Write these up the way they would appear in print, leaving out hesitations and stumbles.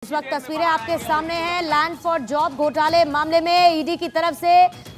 इस वक्त तस्वीरें आपके सामने हैं। लैंड फॉर जॉब घोटाले मामले में ईडी की तरफ से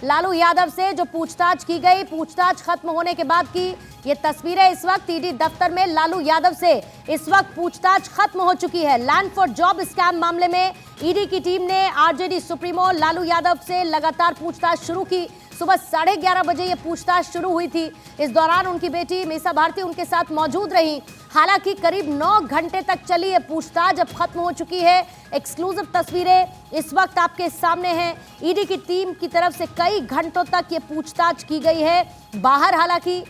लालू यादव से जो पूछताछ की गई, पूछताछ खत्म होने के बाद की ये तस्वीरें इस वक्त ईडी दफ्तर में लालू यादव से इस वक्त पूछताछ खत्म हो चुकी है। लैंड फॉर जॉब स्कैम मामले में ईडी की टीम ने आरजेडी सुप्रीमो लालू यादव से लगातार पूछताछ शुरू की। सुबह 11:30 बजे ये पूछताछ शुरू हुई थी। इस दौरान उनकी बेटी मीसा भारती उनके साथ मौजूद रही। हालांकि करीब 9 घंटे तक चली ये पूछताछ अब खत्म हो चुकी है। एक्सक्लूसिव तस्वीरें इस वक्त आपके सामने हैं। ईडी की टीम की तरफ से कई घंटों तक ये पूछताछ की गई है। बाहर हालांकि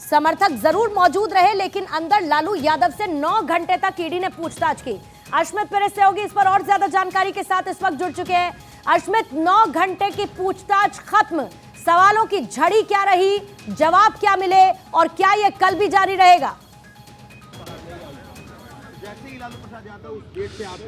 समर्थक जरूर मौजूद रहे, लेकिन अंदर लालू यादव से 9 घंटे तक ईडी ने पूछताछ की। अश्मित पेरेस सहयोगी इस पर और ज्यादा जानकारी के साथ इस वक्त जुड़ चुके हैं। अश्मित, 9 घंटे की पूछताछ खत्म, सवालों की झड़ी क्या रही, जवाब क्या मिले और क्या यह कल भी जारी रहेगा?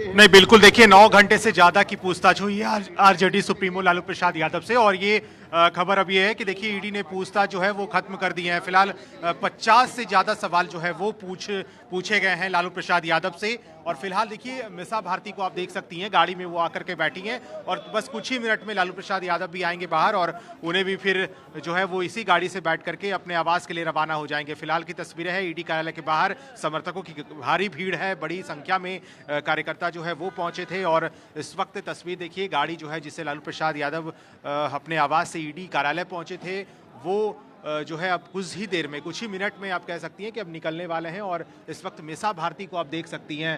नहीं, बिल्कुल देखिए 9 घंटे से ज्यादा की पूछताछ हुई है आरजेडी सुप्रीमो लालू प्रसाद यादव से। और ये खबर अब ये है कि देखिए ईडी ने पूछताछ जो है वो खत्म कर दी है। फिलहाल 50 से ज्यादा सवाल जो है वो पूछे गए हैं लालू प्रसाद यादव से। और फिलहाल देखिए मीसा भारती को आप देख सकती हैं, गाड़ी में वो आकर के बैठी हैं और बस कुछ ही मिनट में लालू प्रसाद यादव भी आएंगे बाहर और उन्हें भी फिर जो है वो इसी गाड़ी से बैठ करके अपने आवास के लिए रवाना हो जाएंगे। फिलहाल की तस्वीरें हैं ईडी कार्यालय के बाहर, समर्थकों की भारी भीड़ है, बड़ी संख्या में कार्यकर्ता जो है वो पहुंचे थे। और इस वक्त तस्वीर देखिए, गाड़ी जो है जिससे लालू प्रसाद यादव अपने आवास से ईडी कार्यालय पहुंचे थे वो जो है अब कुछ ही देर में, कुछ ही मिनट में आप कह सकती हैं कि अब निकलने वाले हैं। और इस वक्त मीसा भारती को आप देख सकती हैं,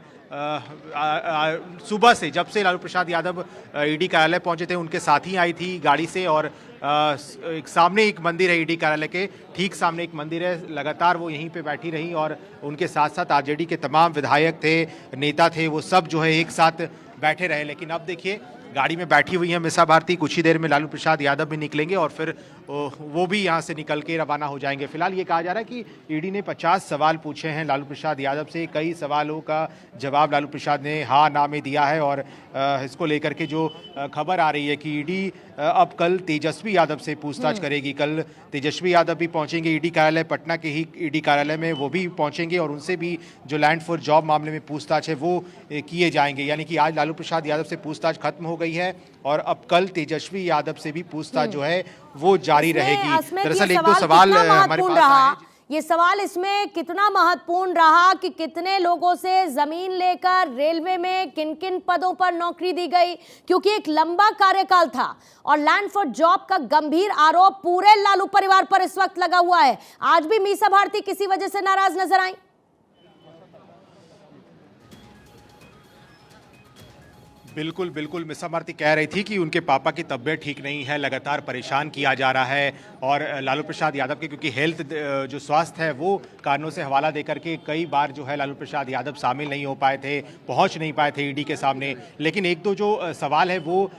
सुबह से जब से लालू प्रसाद यादव ईडी कार्यालय पहुंचे थे उनके साथ ही आई थी गाड़ी से। और एक सामने एक मंदिर है, ईडी कार्यालय के ठीक सामने एक मंदिर है, लगातार वो यहीं पे बैठी रही और उनके साथ साथ आरजेडी के तमाम विधायक थे, नेता थे, वो सब जो है एक साथ बैठे रहे। लेकिन अब देखिए गाड़ी में बैठी हुई है मीसा भारती, कुछ ही देर में लालू प्रसाद यादव भी निकलेंगे और फिर वो भी यहाँ से निकल के रवाना हो जाएंगे। फिलहाल ये कहा जा रहा है कि ईडी ने 50 सवाल पूछे हैं लालू प्रसाद यादव से। कई सवालों का जवाब लालू प्रसाद ने हाँ ना में दिया है। और इसको लेकर के जो खबर आ रही है कि ईडी अब कल तेजस्वी यादव से पूछताछ करेगी। कल तेजस्वी यादव भी पहुंचेंगे ईडी कार्यालय, पटना के ही ईडी कार्यालय में वो भी पहुंचेंगे और उनसे भी जो लैंड फॉर जॉब मामले में पूछताछ है वो किए जाएंगे। यानी कि आज लालू प्रसाद यादव से पूछताछ खत्म हो गई है और अब कल तेजस्वी यादव से भी पूछताछ जो है वो जारी रहेगी। दरअसल एक दो सवाल हमारे पास आए। ये सवाल इसमें कितना महत्वपूर्ण रहा कि कितने लोगों से जमीन लेकर रेलवे में किन किन पदों पर नौकरी दी गई, क्योंकि एक लंबा कार्यकाल था और लैंड फॉर जॉब का गंभीर आरोप पूरे लालू परिवार पर इस वक्त लगा हुआ है। आज भी मीसा भारती किसी वजह से नाराज नजर आई। बिल्कुल बिल्कुल, मीसा भारती कह रही थी कि उनके पापा की तबीयत ठीक नहीं है, लगातार परेशान किया जा रहा है। और लालू प्रसाद यादव के क्योंकि हेल्थ जो स्वास्थ्य है वो कारणों से हवाला देकर के कई बार जो है लालू प्रसाद यादव शामिल नहीं हो पाए थे, पहुंच नहीं पाए थे ईडी के सामने। लेकिन एक दो जो सवाल है वो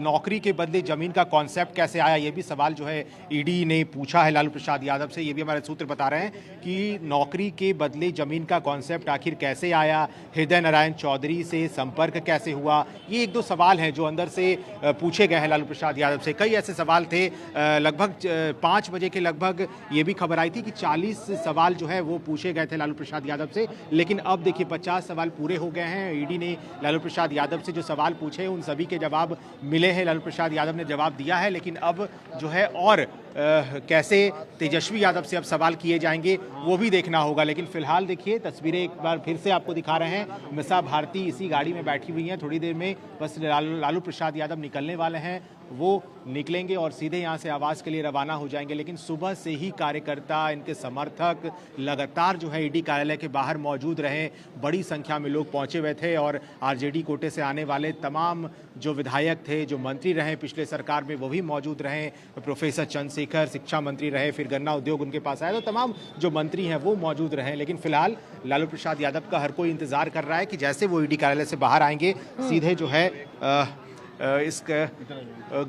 नौकरी के बदले जमीन का कॉन्सेप्ट कैसे आया, ये भी सवाल जो है ईडी ने पूछा है लालू प्रसाद यादव से। ये भी हमारे सूत्र बता रहे हैं कि नौकरी के बदले जमीन का कॉन्सेप्ट आखिर कैसे आया, हृदय नारायण चौधरी से संपर्क कैसे हुआ, ये एक दो सवाल हैं जो अंदर से पूछे गए हैं लालू प्रसाद यादव से। कई ऐसे सवाल थे, लगभग 5 बजे के लगभग ये भी खबर आई थी कि 40 सवाल जो है वो पूछे गए थे लालू प्रसाद यादव से। लेकिन अब देखिए 50 सवाल पूरे हो गए हैं। ईडी ने लालू प्रसाद यादव से जो सवाल पूछे उन सभी के जवाब मिले हैं, लालू प्रसाद यादव ने जवाब दिया है। लेकिन अब जो है और कैसे तेजस्वी यादव से अब सवाल किए जाएंगे वो भी देखना होगा। लेकिन फिलहाल देखिए तस्वीरें एक बार फिर से आपको दिखा रहे हैं। मीसा भारती इसी गाड़ी में बैठी हुई हैं, थोड़ी देर में बस लालू प्रसाद यादव निकलने वाले हैं, वो निकलेंगे और सीधे यहाँ से आवास के लिए रवाना हो जाएंगे। लेकिन सुबह से ही कार्यकर्ता, इनके समर्थक लगातार जो है ईडी कार्यालय के बाहर मौजूद रहे, बड़ी संख्या में लोग पहुंचे हुए थे। और आरजेडी कोटे से आने वाले तमाम जो विधायक थे, जो मंत्री रहे पिछले सरकार में, वो भी मौजूद रहे। प्रोफेसर चंद्रशेखर शिक्षा मंत्री रहे, फिर गन्ना उद्योग उनके पास आया, तो तमाम जो मंत्री हैं वो मौजूद रहे। लेकिन फिलहाल लालू प्रसाद यादव का हर कोई इंतजार कर रहा है कि जैसे वो ईडी कार्यालय से बाहर आएंगे सीधे जो है इस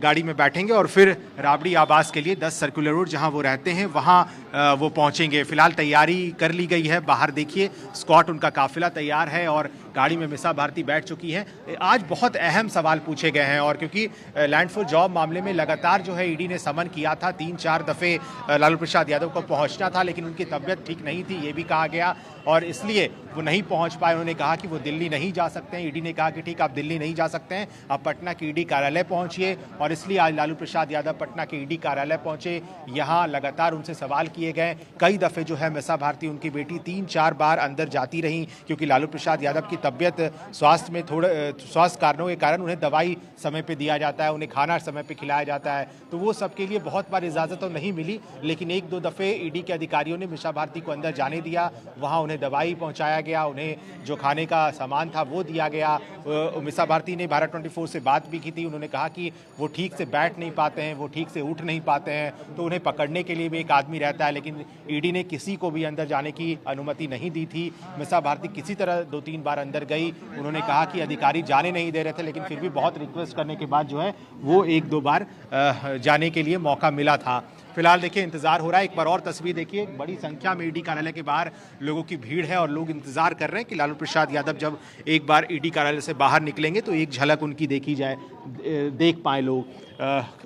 गाड़ी में बैठेंगे और फिर राबड़ी आवास के लिए 10 सर्कुलर रोड जहां वो रहते हैं वहां वो पहुंचेंगे। फिलहाल तैयारी कर ली गई है, बाहर देखिए स्क्वाड उनका काफिला तैयार है और गाड़ी में मिसा भारती बैठ चुकी हैं। आज बहुत अहम सवाल पूछे गए हैं और क्योंकि लैंड फॉर जॉब मामले में लगातार जो है ईडी ने समन किया था, 3-4 दफ़े लालू प्रसाद यादव को पहुंचना था, लेकिन उनकी तबीयत ठीक नहीं थी, ये भी कहा गया और इसलिए वो नहीं पहुंच पाए। उन्होंने कहा कि वो दिल्ली नहीं जा सकते हैं। ईडी ने कहा कि ठीक, आप दिल्ली नहीं जा सकते हैं, आप पटना के ईडी कार्यालय पहुंचिए और इसलिए आज लालू प्रसाद यादव पटना के ईडी कार्यालय पहुंचे। यहाँ लगातार उनसे सवाल किए गए। कई दफ़े जो है मिसा भारती उनकी बेटी 3-4 बार अंदर जाती रहीं क्योंकि लालू प्रसाद यादव की तबीयत स्वास्थ्य कारणों के कारण उन्हें दवाई समय पे दिया जाता है, उन्हें खाना समय पे खिलाया जाता है, तो वो सबके लिए बहुत बार इजाज़त तो नहीं मिली, लेकिन 1-2 दफ़े ईडी के अधिकारियों ने मिसा भारती को अंदर जाने दिया। वहाँ उन्हें दवाई पहुँचाया गया, उन्हें जो खाने का सामान था वो दिया गया। मिसा भारती ने भारत 24 से बात भी की थी। उन्होंने कहा कि वो ठीक से बैठ नहीं पाते हैं, वो ठीक से उठ नहीं पाते हैं, तो उन्हें पकड़ने के लिए भी एक आदमी रहता है, लेकिन ईडी ने किसी को भी अंदर जाने की अनुमति नहीं दी थी। मिसा भारती किसी तरह 2-3 बार अंदर गई। उन्होंने कहा कि अधिकारी जाने नहीं दे रहे थे, लेकिन फिर भी बहुत रिक्वेस्ट करने के बाद जो है वो 1-2 बार जाने के लिए मौका मिला था। फिलहाल देखिए इंतजार हो रहा है। एक बार और तस्वीर देखिए, बड़ी संख्या में ईडी कार्यालय के बाहर लोगों की भीड़ है और लोग इंतजार कर रहे हैं कि लालू प्रसाद यादव जब एक बार ईडी कार्यालय से बाहर निकलेंगे तो एक झलक उनकी देखी जाए, देख पाए लोग।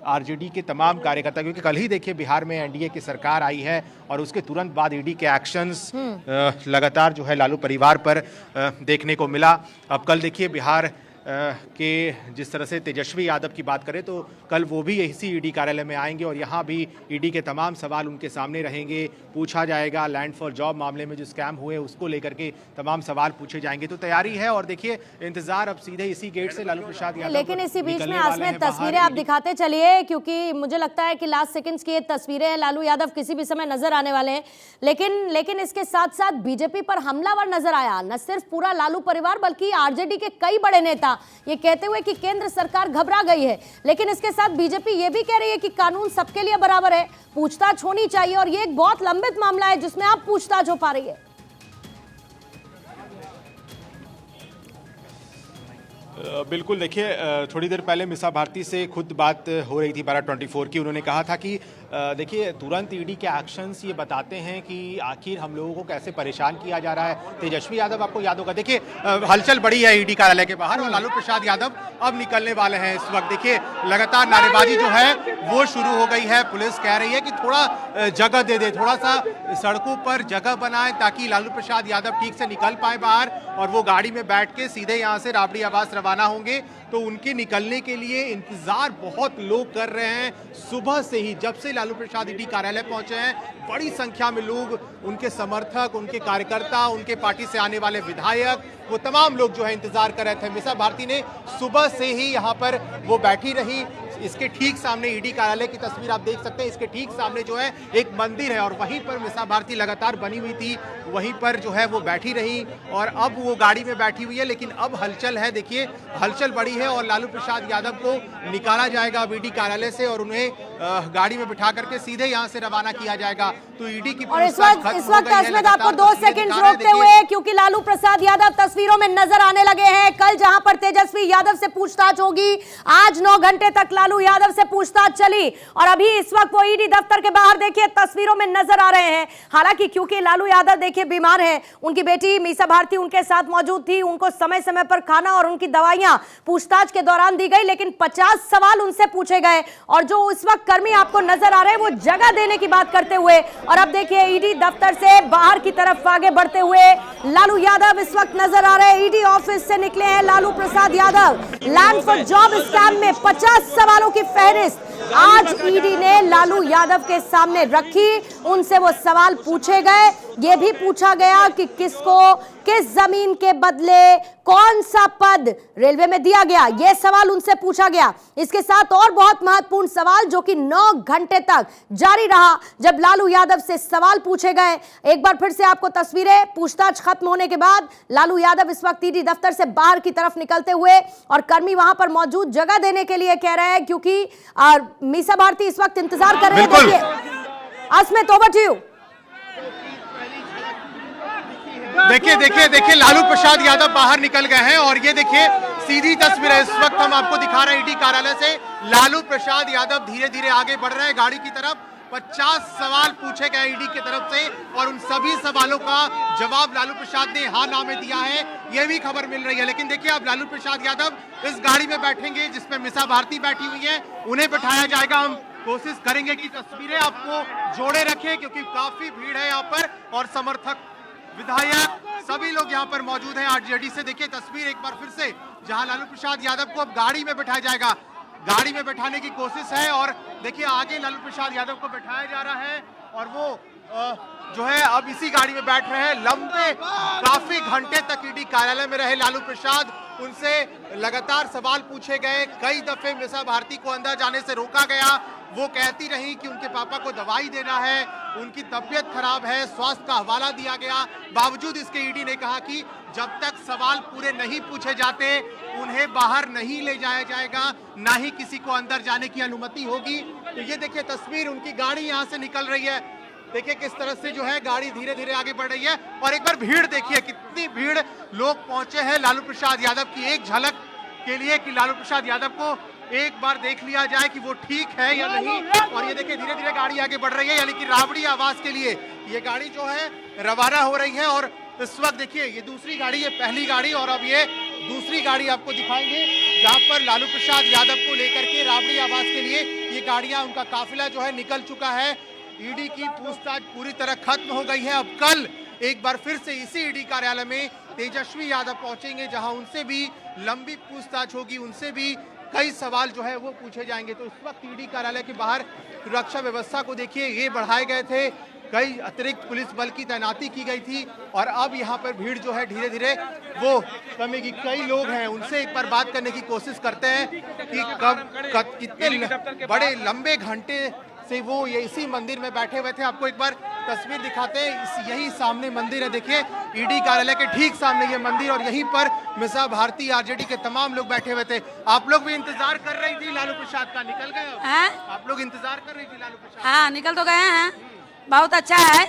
आरजेडी के तमाम कार्यकर्ता, क्योंकि कल ही देखिए बिहार में एनडीए की सरकार आई है और उसके तुरंत बाद ईडी के एक्शंस लगातार जो है लालू परिवार पर देखने को मिला। अब कल देखिए बिहार के जिस तरह से तेजस्वी यादव की बात करें तो कल वो भी इसी ईडी कार्यालय में आएंगे और यहाँ भी ईडी के तमाम सवाल उनके सामने रहेंगे, पूछा जाएगा। लैंड फॉर जॉब मामले में जो स्कैम हुए उसको लेकर के तमाम सवाल पूछे जाएंगे, तो तैयारी है। और देखिए इंतजार अब सीधे इसी गेट से लालू प्रसाद यादव, लेकिन इसी बीच में आसमें तस्वीरें आप दिखाते चलिए, क्योंकि मुझे लगता है कि लास्ट सेकंड्स की ये तस्वीरें हैं। लालू यादव किसी भी समय नजर आने वाले हैं, लेकिन इसके साथ साथ बीजेपी पर हमलावर नजर आया न सिर्फ पूरा लालू परिवार बल्कि आरजेडी के कई बड़े नेता, ये कहते हुए कि केंद्र सरकार घबरा गई है। लेकिन इसके साथ बीजेपी ये भी कह रही है कि कानून सबके लिए बराबर है, पूछताछ होनी चाहिए और ये एक बहुत लंबित मामला है जिसमें अब पूछताछ हो पा रही है। बिल्कुल, देखिए थोड़ी देर पहले मिसा भारती से खुद बात हो रही थी भारत 24 की। उन्होंने कहा था कि देखिए तुरंत ईडी के एक्शंस ये बताते हैं कि आखिर हम लोगों को कैसे परेशान किया जा रहा है। तेजस्वी यादव आपको याद होगा, देखिए हलचल बड़ी है ईडी कार्यालय के बाहर और लालू प्रसाद यादव अब निकलने वाले हैं। इस वक्त देखिए लगातार नारेबाजी जो है वो शुरू हो गई है। पुलिस कह रही है कि थोड़ा जगह दे दे, थोड़ा सा सड़कों पर जगह बनाए ताकि लालू प्रसाद यादव ठीक से निकल पाए बाहर और वो गाड़ी में बैठ के सीधे यहाँ से राबड़ी आवास रवाना होंगे। तो उनके निकलने के लिए इंतजार बहुत लोग कर रहे हैं। सुबह से ही जब से लालू प्रसाद ईडी कार्यालय पहुंचे हैं, बड़ी संख्या में लोग, उनके समर्थक, उनके कार्यकर्ता, उनके पार्टी से आने वाले विधायक, वो तमाम लोग जो है इंतजार कर रहे थे। मिसा भारती ने सुबह से ही यहाँ पर वो बैठी रही। इसके ठीक सामने ईडी कार्यालय की तस्वीर आप देख सकते हैं। इसके ठीक सामने जो है एक मंदिर है और वहीं पर मिसा भारती लगातार बनी हुई थी, वहीं पर जो है वो बैठी रही और अब वो गाड़ी में बैठी हुई है। लेकिन अब हलचल है, देखिए हलचल बड़ी है और लालू प्रसाद यादव को निकाला जाएगा ईडी कार्यालय से और उन्हें गाड़ी में बिठा करके सीधे यहाँ से रवाना किया जाएगा। तो ईडी की और इस वक्त अजमेर आपको 2 सेकंड रोकते हुए, क्योंकि लालू प्रसाद यादव तस्वीरों में नजर आने लगे हैं। कल जहां पर तेजस्वी यादव से पूछताछ होगी, आज 9 घंटे तक लालू यादव से पूछताछ चली और अभी इस वक्त वो ईडी दफ्तर के बाहर देखिए तस्वीरों में नजर आ रहे हैं। हालांकि क्योंकि लालू यादव देखिए बीमार है, उनकी बेटी मीसा भारती उनके साथ मौजूद थी, उनको समय समय पर खाना और उनकी दवाइयां पूछताछ के दौरान दी गई, लेकिन 50 सवाल उनसे पूछे गए और जो इस वक्त कर्मी आपको नजर आ रहे हैं वो जगह देने की बात करते हुए और अब देखिए ईडी दफ्तर से बाहर की तरफ आगे बढ़ते हुए लालू यादव इस वक्त नजर आ रहे हैं। ईडी ऑफिस से निकले हैं Lalu Prasad Yadav. Land for job scam में 50 सवालों की फहरिस्त आज ईडी ने लालू यादव के सामने रखी। उनसे वो सवाल पूछे गए, ये भी पूछा गया कि किसको किस जमीन के बदले कौन सा पद रेलवे में दिया गया, यह सवाल उनसे पूछा गया। इसके साथ और बहुत महत्वपूर्ण सवाल जो कि 9 घंटे तक जारी रहा, जब लालू यादव से सवाल पूछे गए। एक बार फिर से आपको तस्वीरें, पूछताछ खत्म होने के बाद लालू यादव इस वक्त ईडी दफ्तर से बाहर की तरफ निकलते हुए और कर्मी वहां पर मौजूद जगह देने के लिए कह रहे हैं, क्योंकि मीसा भारती इस वक्त इंतजार कर रहे हैं। Asmit, over to you. देखिए लालू प्रसाद यादव बाहर निकल गए हैं और ये देखिए सीधी तस्वीर है। इस वक्त हम आपको दिखा रहे हैं ईडी कार्यालय से। लालू प्रसाद यादव धीरे धीरे आगे बढ़ रहे हैं गाड़ी की तरफ। 50 सवाल पूछे गए ईडी की तरफ से और उन सभी सवालों का जवाब लालू प्रसाद ने हाँ ना में दिया है, यह भी खबर मिल रही है। लेकिन देखिए अब लालू प्रसाद यादव इस गाड़ी में बैठेंगे जिसमें मिसा भारती बैठी हुई है, उन्हें बैठाया जाएगा। हम कोशिश करेंगे कि तस्वीरें आपको जोड़े रखें क्योंकि काफी भीड़ है यहाँ पर और समर्थक, विधायक, सभी लोग यहाँ पर मौजूद हैं आरजेडी से। देखिए तस्वीर एक बार फिर से, जहां लालू प्रसाद यादव को अब गाड़ी में बैठाया जाएगा, गाड़ी में बैठाने की कोशिश है और देखिए आगे लालू प्रसाद यादव को बैठाया जा रहा है और वो जो है अब इसी गाड़ी में बैठ रहे हैं। लंबे काफी घंटे तक ईडी कार्यालय में रहे लालू प्रसाद, उनसे लगातार सवाल पूछे गए, कई दफे मिसा भारती को अंदर जाने से रोका गया। वो कहती रही कि उनके पापा को दवाई देना है, उनकी तबीयत खराब है, स्वास्थ्य का हवाला दिया गया। बावजूद इसके ईडी ने कहा कि जब तक सवाल पूरे नहीं पूछे जाते उन्हें बाहर नहीं ले जाया जाएगा, ना ही किसी को अंदर जाने की अनुमति होगी। तो ये देखिए तस्वीर, उनकी गाड़ी यहाँ से निकल रही है, देखिए किस तरह से जो है गाड़ी धीरे धीरे आगे बढ़ रही है। और एक बार भीड़ देखिए, कितनी भीड़ लोग पहुंचे हैं लालू प्रसाद यादव की एक झलक के लिए कि लालू प्रसाद यादव को एक बार देख लिया जाए कि वो ठीक है या नहीं। और ये देखिए धीरे धीरे गाड़ी आगे बढ़ रही है, यानी कि राबड़ी आवास के लिए ये गाड़ी जो है रवाना हो रही है। और इस वक्त देखिए ये दूसरी गाड़ी, ये पहली गाड़ी और अब ये दूसरी गाड़ी आपको दिखाएंगे जहां पर लालू प्रसाद यादव को लेकर के राबड़ी आवास के लिए ये गाड़ियां, उनका काफिला जो है निकल चुका है। ईडी की पूछताछ पूरी तरह खत्म हो गई है। अब कल एक बार फिर से इसी ईडी कार्यालय में तेजस्वी यादव पहुंचेंगे जहां उनसे भी लंबी पूछताछ होगी, उनसे भी कई सवाल जो है वो पूछे जाएंगे। तो इस वक्त ईडी कार्यालय के बाहर सुरक्षा व्यवस्था को देखिए, ये बढ़ाए गए थे, कई अतिरिक्त पुलिस बल की तैनाती की गई थी और अब यहाँ पर भीड़ जो है धीरे धीरे वो कमेगी। कई लोग हैं, उनसे एक बार बात करने की कोशिश करते हैं कि कब कितने बड़े लंबे घंटे से वो ये इसी मंदिर में बैठे हुए थे। आपको एक बार तस्वीर दिखाते हैं, यही सामने मंदिर है, देखिए ईडी कार्यालय के ठीक सामने ये मंदिर और यहीं पर मिसा भारती, आरजेडी के तमाम लोग बैठे हुए थे। आप लोग भी इंतजार कर रही थी लालू प्रसाद का, निकल गए आप लोग? इंतजार कर रही थी लालू प्रसाद? हाँ, निकल तो गए हैं, बहुत अच्छा है,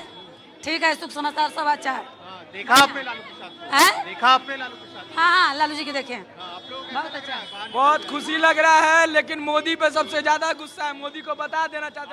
ठीक है, सुख समाचार सब अच्छा है। देखा आपने लालू प्रसाद को? देखा आपने लालू प्रसाद? हाँ, लालू जी की देखे, आप लोग बहुत अच्छा है। बहुत खुशी लग रहा है, लेकिन मोदी पे सबसे ज्यादा गुस्सा है। मोदी को बता देना चाहते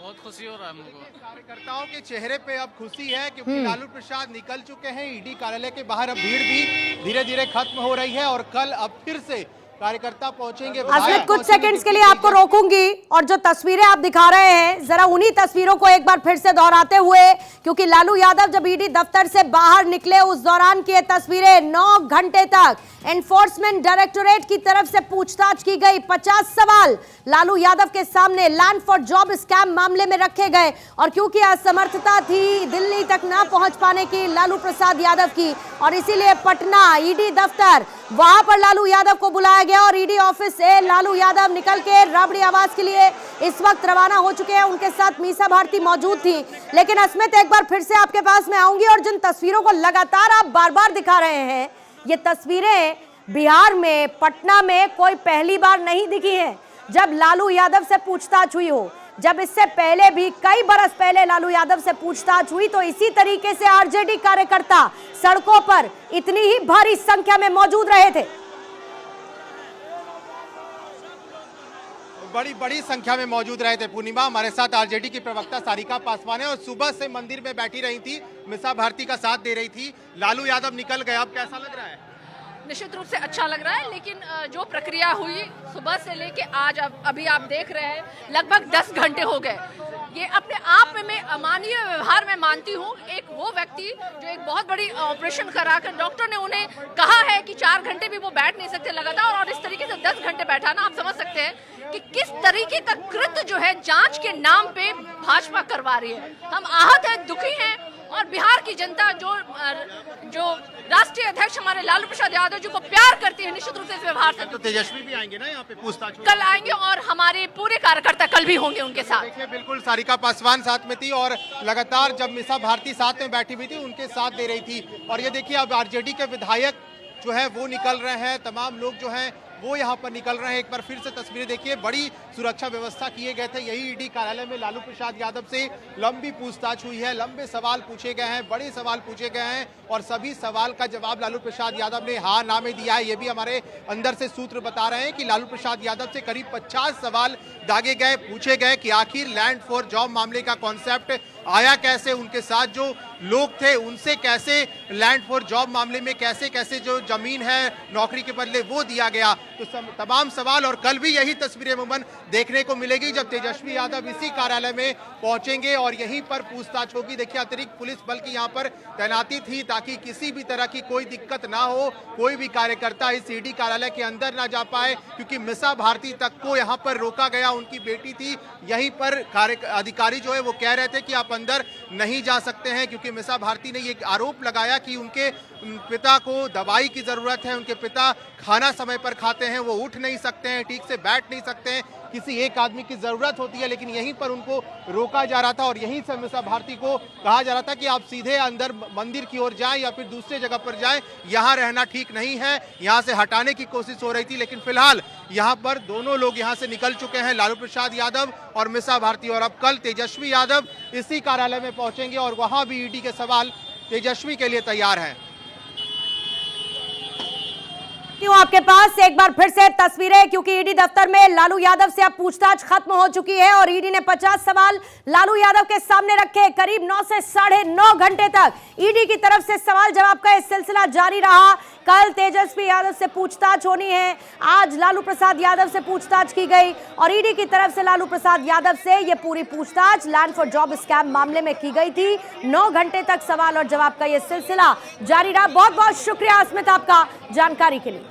बहुत खुशी हो रहा है हमको। कार्यकर्ताओं के चेहरे पे अब खुशी है क्योंकि लालू प्रसाद निकल चुके हैं ईडी कार्यालय के बाहर। अब भीड़ भी धीरे धीरे खत्म हो रही है और कल अब फिर से कार्यकर्ता पहुंचेंगे। असलियत कुछ सेकंड्स के लिए आपको रोकूंगी और जो तस्वीरें आप दिखा रहे हैं जरा उन्हीं तस्वीरों को एक बार फिर से दोहराते हुए, क्योंकि लालू यादव जब ईडी दफ्तर से बाहर निकले उस दौरान की ये तस्वीरें, 9 घंटे तक एनफोर्समेंट डायरेक्टोरेट की तरफ से पूछताछ की गई, 50 सवाल लालू यादव के सामने लैंड फॉर जॉब स्कैम मामले में रखे गए और क्योंकि असमर्थता थी दिल्ली तक ना पहुंच पाने की लालू प्रसाद यादव की और इसीलिए पटना ईडी दफ्तर, वहां पर लालू यादव को बुलाया गया और ईडी ऑफिस से लालू यादव निकल के राबड़ी आवास के लिए इस वक्त रवाना हो चुके हैं। उनके साथ मीसा भारती मौजूद थी। लेकिन अस्मित, एक बार फिर से आपके पास मैं आऊंगी और जिन तस्वीरों को लगातार आप बार बार दिखा रहे हैं, ये तस्वीरें बिहार में, पटना में कोई पहली बार नहीं दिखी हैं। जब लालू यादव से पूछताछ हुई हो, जब इससे पहले भी कई बरस पहले लालू यादव से पूछताछ हुई तो इसी तरीके से आरजेडी कार्यकर्ता सड़कों पर इतनी ही भारी संख्या में मौजूद रहे थे। बड़ी संख्या में मौजूद रहे थे। पूर्णिमा, हमारे साथ आरजेडी की प्रवक्ता सारिका पासवान है और सुबह से मंदिर में बैठी रही थी, मिसा भारती का साथ दे रही थी। लालू यादव निकल गए, अब कैसा लग रहा है? निश्चित रूप से अच्छा लग रहा है, लेकिन जो प्रक्रिया हुई सुबह से लेके आज अभी आप देख रहे हैं लगभग 10 घंटे हो गए। ये अपने आप में मैं अमानवीय व्यवहार में मानती हूँ। एक वो व्यक्ति जो एक बहुत बड़ी ऑपरेशन कराकर डॉक्टर ने उन्हें कहा है कि 4 घंटे भी वो बैठ नहीं सकते लगातार और इस तरीके से 10 घंटे बैठाना, आप समझ सकते हैं कि किस तरीके का कृत्य जो है जांच के नाम पे भाजपा करवा रही है। हम आहत हैं, दुखी हैं और बिहार की जनता जो राष्ट्रीय अध्यक्ष हमारे लालू प्रसाद यादव जी को प्यार करती है, निश्चित रूप से इस व्यवहार से। तो तेजस्वी भी आएंगे ना यहाँ पे पूछताछ? कल आएंगे और हमारे पूरे कार्यकर्ता कल भी होंगे उनके साथ। देखिए बिल्कुल सारिका पासवान साथ में थी और लगातार जब मिसा भारती साथ में बैठी हुई थी उनके साथ दे रही थी। और ये देखिए अब आरजेडी के विधायक जो है वो निकल रहे हैं, तमाम लोग जो हैं वो यहाँ पर निकल रहे हैं। एक बार फिर से तस्वीरें देखिए, बड़ी सुरक्षा व्यवस्था किए गए थे। यही ईडी कार्यालय में लालू प्रसाद यादव से लंबी पूछताछ हुई है, लंबे सवाल पूछे गए हैं, बड़े सवाल पूछे गए हैं और सभी सवाल का जवाब लालू प्रसाद यादव ने हाँ ना में दिया है। ये भी हमारे अंदर से सूत्र बता रहे हैं कि लालू प्रसाद यादव से करीब 50 सवाल दागे गए, पूछे गए कि आखिर लैंड फॉर जॉब मामले का कॉन्सेप्ट आया कैसे, उनके साथ जो लोग थे उनसे कैसे लैंड फॉर जॉब मामले में कैसे कैसे जो जमीन है नौकरी के बदले वो दिया गया। तो तमाम सवाल और कल भी यही तस्वीरें मुमन देखने को मिलेगी जब तेजस्वी यादव इसी कार्यालय में पहुंचेंगे और यहीं पर पूछताछ होगी। देखिए अतिरिक्त पुलिस बल की यहाँ पर तैनाती थी ताकि किसी भी तरह की कोई दिक्कत ना हो, कोई भी कार्यकर्ता इस ईडी कार्यालय के अंदर ना जा पाए, क्योंकि मिसा भारती तक को यहाँ पर रोका गया। उनकी बेटी थी, यहीं पर अधिकारी जो है वो कह रहे थे कि आप अंदर नहीं जा सकते हैं, क्योंकि मिसा भारती ने ये आरोप लगाया कि उनके पिता को दवाई की जरूरत है, उनके पिता खाना समय पर खाते हैं, वो उठ नहीं सकते हैं, ठीक से बैठ नहीं सकते हैं, किसी एक आदमी की जरूरत होती है, लेकिन यहीं पर उनको रोका जा रहा था और यहीं से मिसा भारती को कहा जा रहा था कि आप सीधे अंदर मंदिर की ओर जाएं या फिर दूसरे जगह पर जाएं, यहाँ रहना ठीक नहीं है। यहाँ से हटाने की कोशिश हो रही थी, लेकिन फिलहाल यहाँ पर दोनों लोग यहाँ से निकल चुके हैं, लालू प्रसाद यादव और मिसा भारती, और अब कल तेजस्वी यादव इसी कार्यालय में पहुंचेंगे और वहां भी ईडी के सवाल तेजस्वी के लिए तैयार हैं। आपके पास एक बार फिर से तस्वीरें, क्योंकि ईडी दफ्तर में लालू यादव से अब पूछताछ खत्म हो चुकी है और ईडी ने 50 सवाल लालू यादव के सामने रखे। करीब 9 से 9.5 घंटे तक ईडी की तरफ से सवाल जवाब का यह सिलसिला जारी रहा। कल तेजस्वी यादव से पूछताछ होनी है, आज लालू प्रसाद यादव से पूछताछ की गई और ईडी की तरफ से लालू प्रसाद यादव से यह पूरी पूछताछ लैंड फॉर जॉब स्कैम मामले में की गई थी। 9 घंटे तक सवाल और जवाब का यह सिलसिला जारी रहा। बहुत बहुत शुक्रिया अस्मिता आपका जानकारी के लिए।